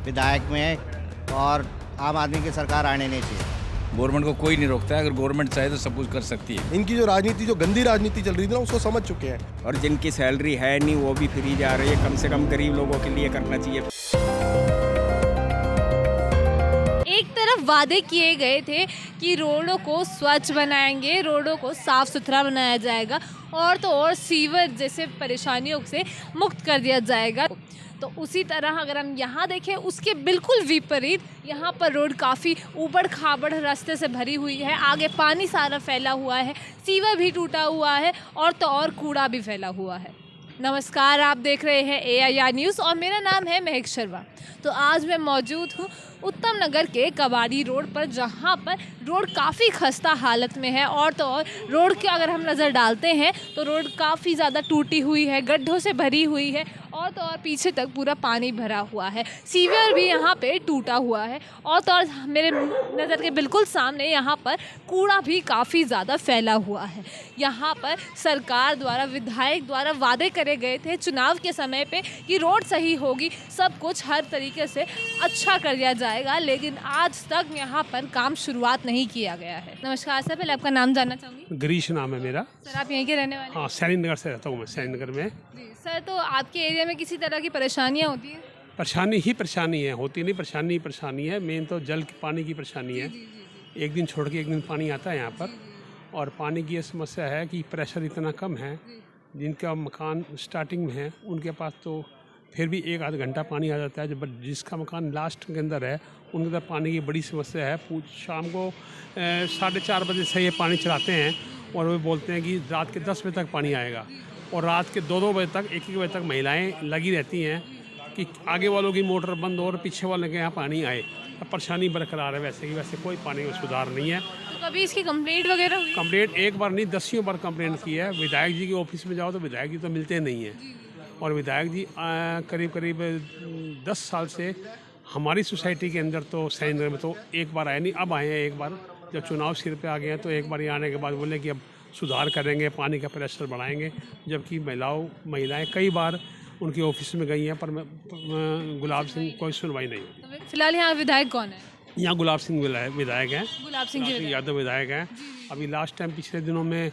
विधायक में, और आम आदमी की सरकार आने नहीं चाहिए। गवर्नमेंट को कोई नहीं रोकता है, अगर गवर्नमेंट चाहे तो सब कुछ कर सकती है। इनकी जो राजनीति, जो गंदी राजनीति चल रही थी ना, उसको समझ चुके हैं। और जिनकी सैलरी है नहीं वो भी फ्री जा रही है, कम से कम गरीब लोगों के लिए करना चाहिए। एक तरफ वादे किए गए थे कि रोडों को स्वच्छ बनाएंगे, रोडों को साफ सुथरा बनाया जाएगा, और तो और सीवर जैसे परेशानियों से मुक्त कर दिया जाएगा। तो उसी तरह अगर हम यहाँ देखें, उसके बिल्कुल विपरीत यहाँ पर रोड काफ़ी ऊबड़ खाबड़ रास्ते से भरी हुई है। आगे पानी सारा फैला हुआ है, सीवर भी टूटा हुआ है, और तो और कूड़ा भी फैला हुआ है। नमस्कार, आप देख रहे हैं AIR न्यूज़ और मेरा नाम है महक शर्मा। तो आज मैं मौजूद हूँ उत्तम नगर के कबाड़ी रोड पर, जहाँ पर रोड काफ़ी खस्ता हालत में है, और तो और रोड के अगर हम नज़र डालते हैं तो रोड काफ़ी ज़्यादा टूटी हुई है, गड्ढों से भरी हुई है, और तो और पीछे तक पूरा पानी भरा हुआ है। सीवर भी यहाँ पे टूटा हुआ है, और तो और मेरे नज़र के बिल्कुल सामने यहाँ पर कूड़ा भी काफ़ी ज़्यादा फैला हुआ है। यहाँ पर सरकार द्वारा, विधायक द्वारा वादे करे गए थे चुनाव के समय पे कि रोड सही होगी, सब कुछ हर तरीके से अच्छा कर दिया जाएगा, लेकिन आज तक यहाँ पर काम शुरुआत नहीं किया गया है। नमस्कार सर, पहले आपका नाम जानना चाहूँगी। गिरीश नाम है मेरा। सर, आप यहीं के रहने वाले हैं? हाँ, सैनी नगर से रहता हूँ मैं, सैनी नगर में। जी सर, तो आपके एरिया में किसी तरह की परेशानियाँ होती हैं? परेशानी ही परेशानी है, होती नहीं, परेशानी ही परेशानी है। मेन तो जल की, पानी की परेशानी है। एक दिन छोड़ के एक दिन पानी आता है यहाँ पर, और पानी की ये समस्या है कि प्रेशर इतना कम है, जिनका मकान स्टार्टिंग में है उनके पास तो फिर भी 1-आध घंटा पानी आ जाता है, जब जिसका मकान लास्ट के अंदर है उनके अंदर पानी की बड़ी समस्या है। शाम को 4:30 बजे से ये पानी चलाते हैं, और वो बोलते हैं कि रात के 10 बजे तक पानी आएगा, और रात के 2-2 बजे तक, 1-1 बजे तक महिलाएं लगी रहती हैं कि आगे वालों की मोटर बंद हो और पीछे वालों के यहाँ पानी आए। अब परेशानी बरकरार है, वैसे की वैसे कोई पानी में सुधार नहीं है। तो कभी इसकी कंप्लेंट वगैरह हुई? कंप्लेंट एक बार नहीं, 10 बार कंप्लेंट की है। विधायक जी के ऑफिस में जाओ तो विधायक जी तो मिलते नहीं हैं, और विधायक जी करीब 10 साल से हमारी सोसाइटी के अंदर तो सैनी नगर में तो एक बार आए नहीं। अब आए हैं एक बार, जब चुनाव सिर पे आ गए हैं तो एक बार ये आने के बाद बोले कि अब सुधार करेंगे, पानी का प्रेशर बढ़ाएंगे, जबकि महिलाएं कई बार उनके ऑफिस में गई हैं, पर गुलाब सिंह कोई सुनवाई नहीं होती। तो फिलहाल यहाँ विधायक कौन है? यहाँ गुलाब सिंह विधायक हैं, गुलाब सिंह यादव विधायक हैं। अभी लास्ट टाइम पिछले दिनों में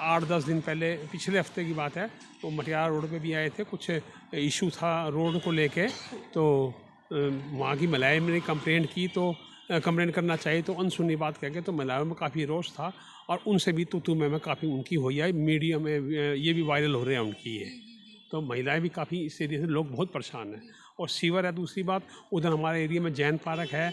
8-10 दिन पहले, पिछले हफ्ते की बात है, तो मटियार रोड पे भी आए थे। कुछ इशू था रोड को लेके, तो वहाँ की महिलाएं ने कंप्लेंट की, तो कंप्लेंट करना चाहिए तो अनसुनी बात कह के, तो महिलाओं में काफ़ी रोष था, और उनसे भी तू मैं काफ़ी उनकी हुई है। मीडिया में ये भी वायरल हो रहे हैं उनकी ये, तो महिलाएं भी काफ़ी इस एरिया से, लोग बहुत परेशान हैं। और सीवर है दूसरी बात, उधर हमारे एरिया में जैन पार्क है,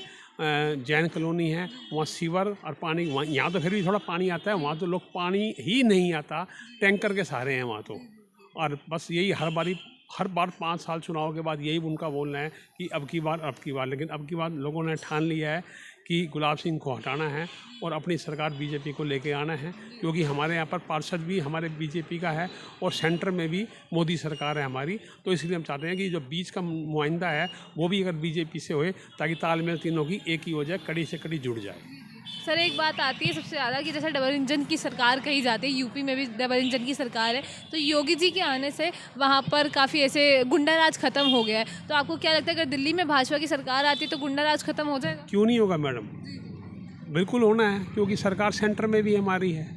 जैन कॉलोनी है, वहाँ सीवर और पानी, वहाँ यहाँ तो फिर भी थोड़ा पानी आता है, वहाँ तो लोग पानी ही नहीं आता, टैंकर के सहारे हैं वहाँ तो। और बस यही हर बार 5 साल चुनाव के बाद यही उनका बोलना है कि अब की बार, लेकिन अब की बार लोगों ने ठान लिया है कि गुलाब सिंह को हटाना है और अपनी सरकार बीजेपी को लेके आना है, क्योंकि हमारे यहाँ पर पार्षद भी हमारे बीजेपी का है, और सेंटर में भी मोदी सरकार है हमारी। तो इसलिए हम चाहते हैं कि जो बीच का नुमाइंदा है वो भी अगर बीजेपी से होए, ताकि तालमेल तीनों की एक ही हो जाए, कड़ी से कड़ी जुड़ जाए। सर, एक बात आती है सबसे ज़्यादा कि जैसे डबल इंजन की सरकार कही जाती है, यूपी में भी डबल इंजन की सरकार है, तो योगी जी के आने से वहाँ पर काफ़ी ऐसे गुंडाराज खत्म हो गया है। तो आपको क्या लगता है, अगर दिल्ली में भाजपा की सरकार आती है तो गुंडाराज खत्म हो जाएगा? क्यों नहीं होगा मैडम, बिल्कुल होना है, क्योंकि सरकार सेंटर में भी हमारी है।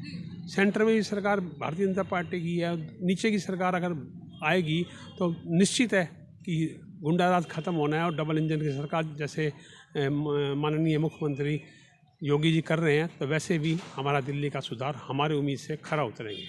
सेंटर में भी सरकार भारतीय जनता पार्टी की है। नीचे की सरकार अगर आएगी तो निश्चित है कि गुंडाराज खत्म होना है, और डबल इंजन की सरकार जैसे माननीय मुख्यमंत्री योगी जी कर रहे हैं, तो वैसे भी हमारा दिल्ली का सुधार हमारे उम्मीद से खरा उतरेंगे।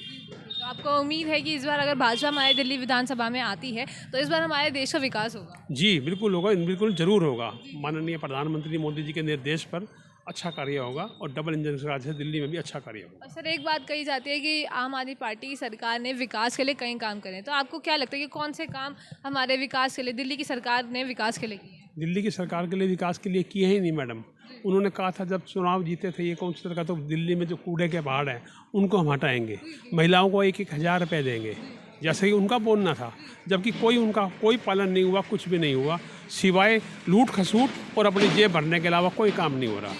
तो आपको उम्मीद है कि इस बार अगर भाजपा हमारे दिल्ली विधानसभा में आती है तो इस बार हमारे देश का विकास होगा? जी बिल्कुल होगा, बिल्कुल ज़रूर होगा। माननीय प्रधानमंत्री मोदी जी के निर्देश पर अच्छा कार्य होगा, और डबल इंजन सरकार से दिल्ली में भी अच्छा कार्य होगा। और सर, एक बात कही जाती है कि आम आदमी पार्टी की सरकार ने विकास के लिए कई काम करे, तो आपको क्या लगता है कि कौन से काम हमारे विकास के लिए दिल्ली की सरकार ने विकास के लिए किए? दिल्ली की सरकार के लिए विकास के लिए किए ही नहीं मैडम। उन्होंने कहा था जब चुनाव जीते थे, ये कौन सी सरकार, तो दिल्ली में जो कूड़े के पहाड़ हैं उनको हम हटाएंगे, महिलाओं को 1-1 हज़ार रुपये देंगे, जैसे कि उनका बोलना था, जबकि उनका कोई पालन नहीं हुआ, कुछ भी नहीं हुआ, सिवाय लूट खसूट और अपनी जेब भरने के अलावा कोई काम नहीं हो रहा।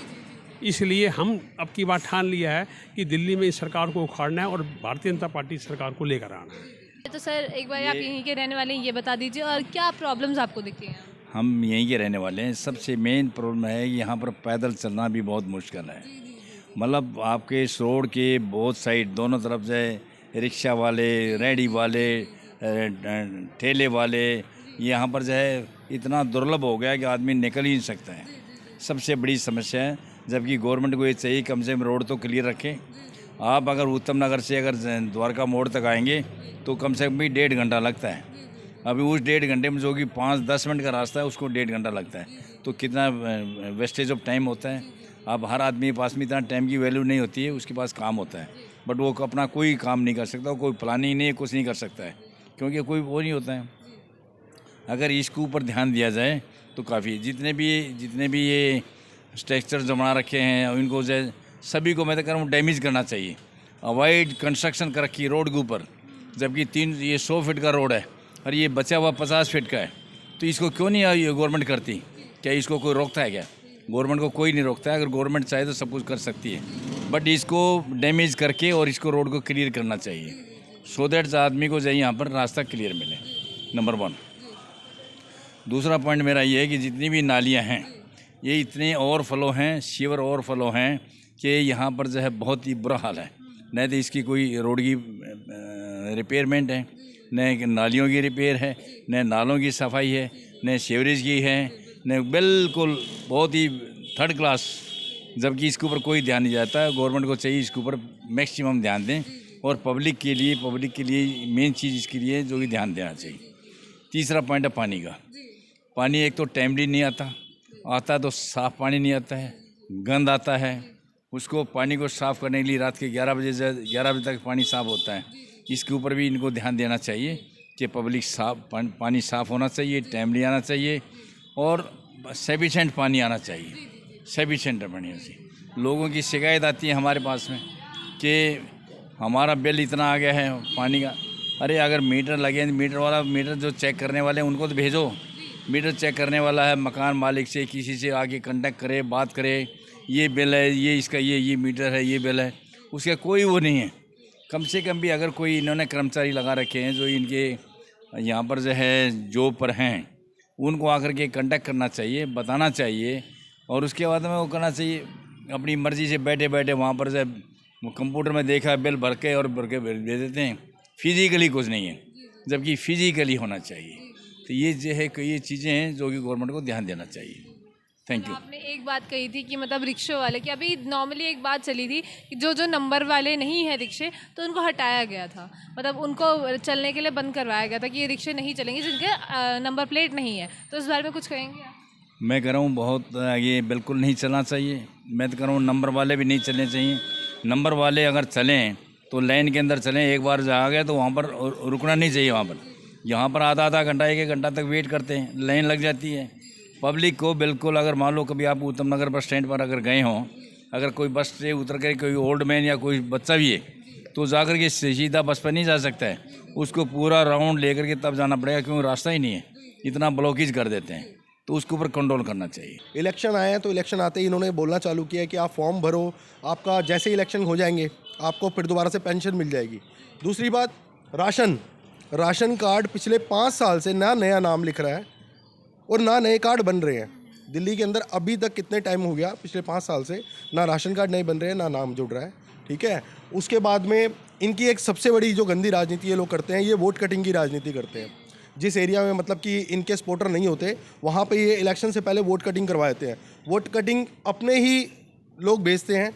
इसलिए हम अब की बार ठान लिया है कि दिल्ली में इस सरकार को उखाड़ना है और भारतीय जनता पार्टी सरकार को लेकर आना है। तो सर, एक बार आप यहीं के रहने वाले हैं, ये बता दीजिए, और क्या प्रॉब्लम्स आपको दिखती हैं? हम यहीं के रहने वाले हैं। सबसे मेन प्रॉब्लम है कि यहाँ पर पैदल चलना भी बहुत मुश्किल है। मतलब आपके इस रोड के बहुत साइड दोनों तरफ से रिक्शा वाले, रेहड़ी वाले, ठेले वाले, यहाँ पर जो है इतना दुर्लभ हो गया कि आदमी निकल ही नहीं सकता है। सबसे बड़ी समस्या है, जबकि गवर्नमेंट को ये चाहिए कम से कम रोड तो क्लियर रखें। आप अगर उत्तम नगर से अगर द्वारका मोड़ तक आएंगे तो कम से कम भी 1.5 घंटा लगता है। अभी उस 1.5 घंटे में जो कि 5-10 मिनट का रास्ता है उसको 1.5 घंटा लगता है, तो कितना वेस्टेज ऑफ टाइम होता है। अब हर आदमी के पास में इतना टाइम की वैल्यू नहीं होती है, उसके पास काम होता है, बट वो अपना कोई काम नहीं कर सकता, कोई प्लानिंग नहीं, कुछ नहीं कर सकता है, क्योंकि कोई वो नहीं होता है। अगर इसके ऊपर ध्यान दिया जाए तो काफ़ी, जितने भी ये स्ट्रक्चर जो बना रखे हैं इनको जो है सभी को मैं तो कह रहा हूँ डैमेज करना चाहिए। अवॉइड कंस्ट्रक्शन कर रखी रोड के ऊपर, जबकि ये 100 फीट का रोड है और ये बचा हुआ 50 फीट का है, तो इसको क्यों नहीं गवर्नमेंट करती? क्या इसको कोई रोकता है क्या? गवर्नमेंट को कोई नहीं रोकता है। अगर गवर्नमेंट चाहे तो सब कुछ कर सकती है, बट इसको डैमेज करके और इसको रोड को क्लियर करना चाहिए, सो दैट आदमी को जाए यहाँ पर रास्ता क्लियर मिले, नंबर 1। दूसरा पॉइंट मेरा ये है कि जितनी भी नालियाँ हैं ये इतने ओवरफ्लो हैं, सीवर ओवरफ्लो हैं कि यहाँ पर जो है बहुत ही बुरा हाल है। न तो इसकी कोई रोड की रिपेयरमेंट है, न नालियों की रिपेयर है, न नालों की सफाई है, न सीवरेज की है, न बिल्कुल बहुत ही थर्ड क्लास, जबकि इसके ऊपर कोई ध्यान नहीं जाता है। गवर्नमेंट को चाहिए इसके ऊपर मैक्सिमम ध्यान दें और पब्लिक के लिए मेन चीज़ इसके लिए जो कि ध्यान देना चाहिए। तीसरा पॉइंट है पानी का। पानी एक तो टाइमली नहीं आता तो साफ़ पानी नहीं आता है, गंद आता है। उसको पानी को साफ़ करने के लिए रात के 11 बजे तक पानी साफ़ होता है। इसके ऊपर भी इनको ध्यान देना चाहिए कि पब्लिक पानी साफ़ होना चाहिए, टाइमली आना चाहिए और सफिशेंट पानी आना चाहिए। सफिशेंट पानी से लोगों की शिकायत आती है हमारे पास में कि हमारा बिल इतना आ गया है पानी का। अरे अगर मीटर लगे, मीटर जो चेक करने वाले हैं उनको तो भेजो। मीटर चेक करने वाला है मकान मालिक से किसी से आगे कांटेक्ट करे, बात करे, ये बिल है, ये इसका ये मीटर है, ये बिल है, उसका कोई वो नहीं है। कम से कम भी अगर कोई इन्होंने कर्मचारी लगा रखे हैं जो इनके यहाँ पर जो है जॉब पर हैं, उनको आकर के कांटेक्ट करना चाहिए, बताना चाहिए और उसके बाद में वो करना चाहिए। अपनी मर्ज़ी से बैठे वहाँ पर से कंप्यूटर में देखा बिल भर के भेज देते हैं। फिजिकली कुछ नहीं है, जबकि फिजिकली होना चाहिए। तो ये जो है ये चीज़ें हैं जो कि गवर्नमेंट को ध्यान देना चाहिए। Thank you. आपने एक बात कही थी कि मतलब रिक्शे वाले की, अभी नॉर्मली एक बात चली थी कि जो नंबर वाले नहीं है रिक्शे, तो उनको हटाया गया था, मतलब उनको चलने के लिए बंद करवाया गया था कि ये रिक्शे नहीं चलेंगे जिनके नंबर प्लेट नहीं है। तो इस बारे में कुछ कहेंगे आप? मैं कह रहा हूँ बहुत ये बिल्कुल नहीं चलना चाहिए। मैं तो कह रहा हूँ नंबर वाले भी नहीं चलने चाहिए। नंबर वाले अगर चलें तो लाइन के अंदर चलें, एक बार जा गए तो वहाँ पर रुकना नहीं चाहिए। वहाँ पर यहाँ पर आधा घंटा 1 घंटा तक वेट करते हैं, लाइन लग जाती है। पब्लिक को बिल्कुल, अगर मान लो कभी आप उत्तम नगर बस स्टैंड पर अगर गए हों, अगर कोई बस से उतर कर कोई ओल्ड मैन या कोई बच्चा भी है तो जाकर के सीधा बस पर नहीं जा सकता है, उसको पूरा राउंड लेकर के तब जाना पड़ेगा, क्योंकि रास्ता ही नहीं है, इतना ब्लॉकेज कर देते हैं। तो उसके ऊपर कंट्रोल करना चाहिए। इलेक्शन आए हैं तो इलेक्शन आते ही इन्होंने बोलना चालू किया कि आप फॉर्म भरो, आपका जैसे इलेक्शन हो जाएंगे आपको फिर दोबारा से पेंशन मिल जाएगी। दूसरी बात, राशन कार्ड पिछले 5 साल से ना नया नाम लिख रहा है और ना नए कार्ड बन रहे हैं। दिल्ली के अंदर अभी तक कितने टाइम हो गया, पिछले 5 साल से ना राशन कार्ड नहीं बन रहे हैं, ना नाम जुड़ रहा है, ठीक है। उसके बाद में इनकी एक सबसे बड़ी जो गंदी राजनीति ये लोग करते हैं, ये वोट कटिंग की राजनीति करते हैं। जिस एरिया में मतलब कि इनके सपोर्टर नहीं होते वहाँ पे ये इलेक्शन से पहले वोट कटिंग करवा देते हैं। वोट कटिंग अपने ही लोग भेजते हैं,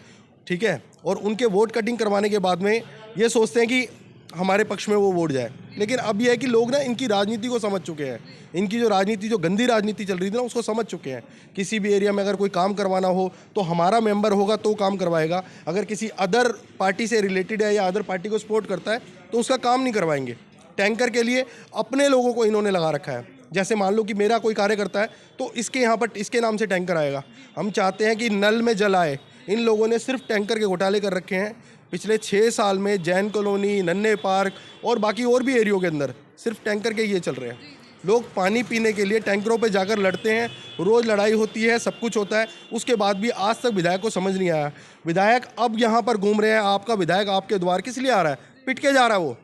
ठीक है, और उनके वोट कटिंग करवाने के बाद में ये सोचते हैं कि हमारे पक्ष में वो वोट जाए। लेकिन अब ये है कि लोग ना इनकी राजनीति को समझ चुके हैं, इनकी जो गंदी राजनीति चल रही थी ना उसको समझ चुके हैं। किसी भी एरिया में अगर कोई काम करवाना हो तो हमारा मेंबर होगा तो काम करवाएगा, अगर किसी अदर पार्टी से रिलेटेड है या अदर पार्टी को सपोर्ट करता है तो उसका काम नहीं करवाएंगे। टैंकर के लिए अपने लोगों को इन्होंने लगा रखा है। जैसे मान लो कि मेरा कोई कार्य करता है तो इसके यहाँ पर इसके नाम से टैंकर आएगा। हम चाहते हैं कि नल में जल आए। इन लोगों ने सिर्फ टैंकर के घोटाले कर रखे हैं। पिछले 6 साल में जैन कॉलोनी, नन्हे पार्क और बाकी और भी एरियो के अंदर सिर्फ टैंकर के ये चल रहे हैं। लोग पानी पीने के लिए टैंकरों पे जाकर लड़ते हैं, रोज़ लड़ाई होती है, सब कुछ होता है, उसके बाद भी आज तक विधायक को समझ नहीं आया। विधायक अब यहाँ पर घूम रहे हैं, आपका विधायक आपके द्वार किस लिए आ रहा है? पिट के जा रहा है वो,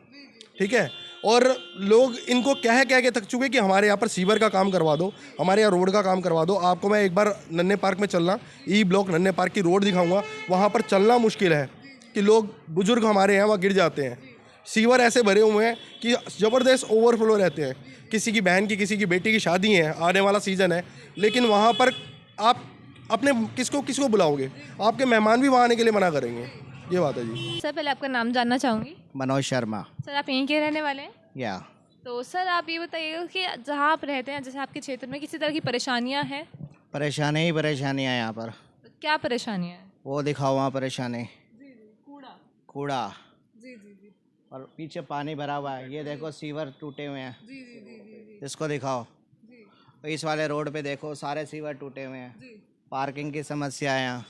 ठीक है। और लोग इनको कह के थक चुके कि हमारे यहाँ पर सीवर का काम करवा दो, हमारे यहाँ रोड का काम करवा दो। आपको मैं एक बार नन्हे पार्क में चलना, ई ब्लॉक नन्हे पार्क की रोड दिखाऊंगा, वहाँ पर चलना मुश्किल है कि लोग बुजुर्ग हमारे यहाँ वहाँ गिर जाते हैं। सीवर ऐसे भरे हुए हैं कि ज़बरदस्त ओवरफ्लो रहते हैं। किसी की बहन की, किसी की बेटी की शादी है, आने वाला सीज़न है, लेकिन वहाँ पर आप अपने किसको बुलाओगे? आपके मेहमान भी वहाँ आने के लिए मना करेंगे। ये बात है जी। सर पहले आपका नाम जानना चाहूँगी। मनोज शर्मा। सर आप यहीं के रहने वाले हैं? या तो सर आप ये बताइएगा कि जहाँ आप रहते हैं, जैसे आपके क्षेत्र में किसी तरह की परेशानियाँ हैं? परेशानी ही परेशानियाँ यहाँ पर। क्या परेशानियाँ हैं? वो दिखाओ वहाँ परेशानी। कूड़ा। कूड़ा जी जी जी और पीछे पानी भरा हुआ है। ये देखो सीवर टूटे हुए हैं, जी जी जी जी इसको दिखाओ। इस वाले रोड पे देखो सारे सीवर टूटे हुए हैं। पार्किंग की समस्या है यहाँ।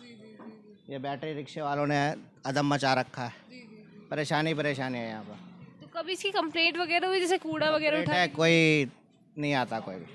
ये बैटरी रिक्शे वालों ने अदम मचा रखा है। परेशानी है यहाँ पर। तो कभी इसकी कंप्लेंट वगैरह हुई, जैसे कूड़ा वगैरह रेट उठा? है, कोई नहीं आता, कोई भी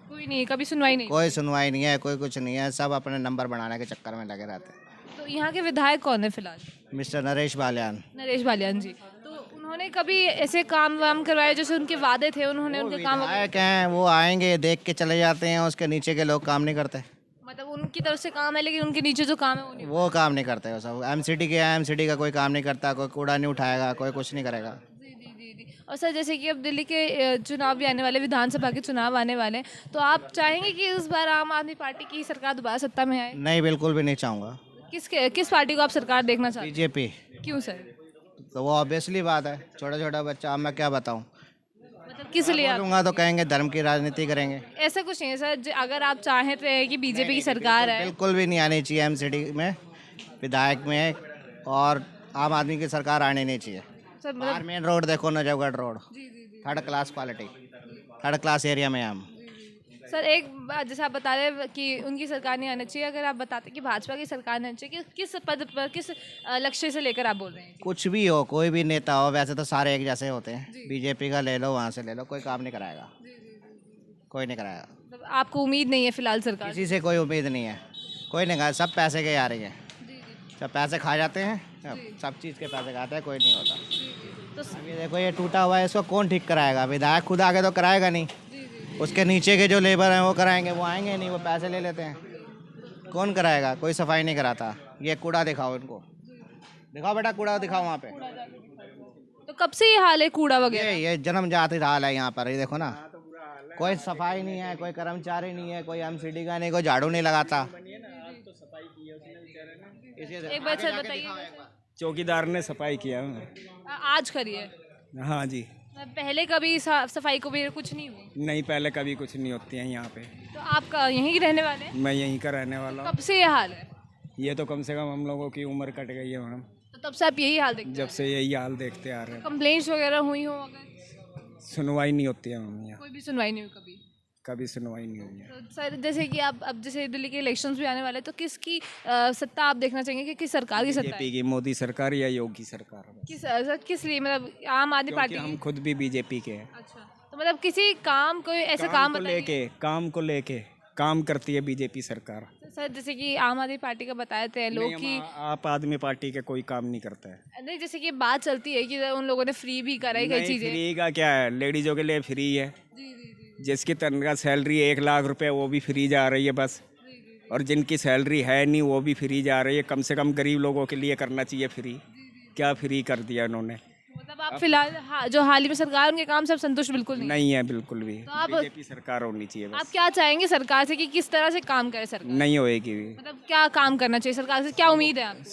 कोई नहीं, कभी सुनवाई नहीं। कोई सुनवाई नहीं है, कोई कुछ नहीं है। सब अपने नंबर बनाने के चक्कर में लगे रहते हैं। तो यहाँ के विधायक कौन है फिलहाल? मिस्टर नरेश बालियान। नरेश बालियान जी। तो उन्होंने कभी ऐसे काम वाम करवाए जैसे उनके वादे थे, उन्होंने उनके काम विधायक हैं, वो आएंगे देख के चले जाते हैं, उसके नीचे के लोग काम नहीं करते। मतलब उनकी तरफ से काम है लेकिन उनके नीचे जो काम है वो नहीं। वो काम नहीं करते। वो सब एमसीडी के हैं, एमसीडी का कोई काम नहीं करता, कोई कूड़ा नहीं उठाएगा, कोई कुछ नहीं करेगा। जी जी जी जी। और सर जैसे कि अब दिल्ली के चुनाव भी आने वाले, विधानसभा के चुनाव आने वाले हैं, तो आप चाहेंगे कि इस बार आम आदमी पार्टी की सरकार दोबारा सत्ता में आए? नहीं, बिल्कुल भी नहीं चाहूँगा। किस पार्टी को आप सरकार देखना चाहते बीजेपी। हैं? क्यों सर? तो वो ऑब्वियसली बात है, छोटा छोटा बच्चा, अब मैं क्या बताऊँ। मतलब किस लिए आप? बोलूँगा तो कहेंगे धर्म की राजनीति करेंगे। ऐसा कुछ नहीं है सर, अगर आप चाहते हैं कि बीजेपी की सरकार है। बिल्कुल भी नहीं आनी चाहिए एमसीडी में, विधायक में, और आम आदमी की सरकार आनी नहीं चाहिए। सर बाहर मतलब मेन रोड देखो, Najafgarh road, third class quality, third class area में हम। सर एक बात, जैसे आप बता रहे हैं कि उनकी सरकार नहीं आनी चाहिए, अगर आप बताते कि भाजपा की सरकार नहीं आनी चाहिए, किस पद पर, किस लक्ष्य से लेकर आप बोल रहे हैं? कुछ भी हो, कोई भी नेता हो, वैसे तो सारे एक जैसे होते हैं। बीजेपी का ले लो, वहाँ से ले लो, कोई काम नहीं कराएगा, कोई नहीं कराएगा। मतलब आपको उम्मीद नहीं है फिलहाल सरकार? किसी से कोई उम्मीद नहीं है, कोई नहीं। सब पैसे के आ रही है, सब पैसे खा जाते हैं, सब चीज़ के पैसे खाते हैं, कोई नहीं होता। तो ये देखो, ये टूटा हुआ है, इसको कौन ठीक कराएगा? विधायक खुद आगे तो कराएगा नहीं, उसके नीचे के जो लेबर हैं वो कराएंगे। वो आएंगे नहीं, वो पैसे ले लेते हैं। कौन कराएगा? कोई सफाई नहीं कराता। ये कूड़ा दिखाओ इनको, दिखाओ बेटा, कूड़ा दिखाओ वहाँ पे। तो कब से ये हाल है कूड़ा वगैरह? ये जन्मजात हाल है यहाँ पर। ये देखो ना, कोई सफाई नहीं है, कोई कर्मचारी नहीं है, कोई एमसीडी का नहीं, कोई झाड़ू नहीं लगाता। एक बार सर बताइए। चौकीदार ने सफाई किया। आज करिए? हाँ जी। पहले कभी साफ सफाई को भी कुछ नहीं हुई? नहीं, पहले कभी कुछ नहीं होती है यहाँ पे। तो आप यहीं के रहने वाले हैं? मैं यहीं का रहने वाला हूँ। कब से ये हाल है? ये तो कम से कम हम लोगों की उम्र कट गई है मैडम, तो तब से आप यही हाल देखते जब से यही हाल देखते आ रहे हैं। कंप्लेंट्स वगैरह हुई हो अगर? सुनवाई नहीं होती है मैम, यहाँ कोई भी सुनवाई नहीं हुई कभी सुनवाई नहीं हुई है। तो सर जैसे कि आप अब जैसे दिल्ली के इलेक्शंस भी आने वाले हैं, तो किसकी सत्ता आप देखना चाहेंगे कि किस सरकार की सत्ता है? बीजेपी की, मोदी सरकार या योगी सरकार? सर किस लिए, मतलब आम आदमी क्योंकि पार्टी हम की? खुद भी बीजेपी के हैं। अच्छा, तो मतलब किसी काम, कोई ऐसा काम बताइए। काम को लेके काम करती है बीजेपी सरकार। सर जैसे कि आम आदमी पार्टी का बताए थे लोग कि आप आदमी पार्टी के कोई काम नहीं करता है। नहीं, जैसे कि बात चलती है कि उन लोगों ने फ्री भी कराई कई चीजें। फ्री का क्या है, लेडीजों के लिए फ्री है। जिसकी तनख्वाह सैलरी 1 लाख रुपए, वो भी फ्री जा रही है बस। और जिनकी सैलरी है नहीं, वो भी फ्री जा रही है। कम से कम गरीब लोगों के लिए करना चाहिए फ्री। क्या फ्री कर दिया उन्होंने? मतलब आप फिलहाल जो हाल ही में सरकार, उनके काम से आप संतुष्ट बिल्कुल नहीं है, बिल्कुल भी। तो आप बीजेपी सरकार होनी चाहिए बस। आप क्या चाहेंगे सरकार से कि किस तरह से काम करे सरकार? नहीं होएगी। मतलब क्या काम करना चाहिए सरकार से, क्या उम्मीद है आप?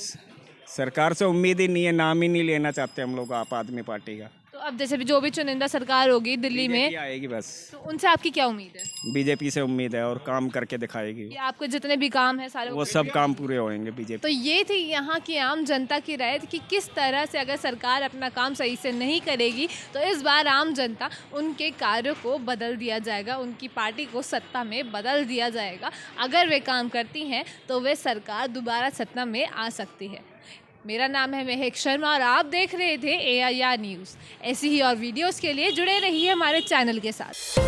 सरकार से उम्मीद ही नहीं है, नाम ही नहीं लेना चाहते हम लोग आप आदमी पार्टी का। तो अब जैसे भी जो भी चुनिंदा सरकार होगी दिल्ली में, बीजेपी आएगी बस। तो उनसे आपकी क्या उम्मीद है? बीजेपी से उम्मीद है और काम करके दिखाएगी। कि आपके जितने भी काम है सारे वो सब काम पूरे होंगे बीजेपी। तो ये थी यहाँ की आम जनता की राय कि किस तरह से अगर सरकार अपना काम सही से नहीं करेगी तो इस बार आम जनता उनके कार्यों को बदल दिया जाएगा, उनकी पार्टी को सत्ता में बदल दिया जाएगा। अगर वे काम करती हैं तो वे सरकार दोबारा सत्ता में आ सकती है। मेरा नाम है महक शर्मा और आप देख रहे थे AIR न्यूज़। ऐसी ही और वीडियोस के लिए जुड़े रहिए हमारे चैनल के साथ।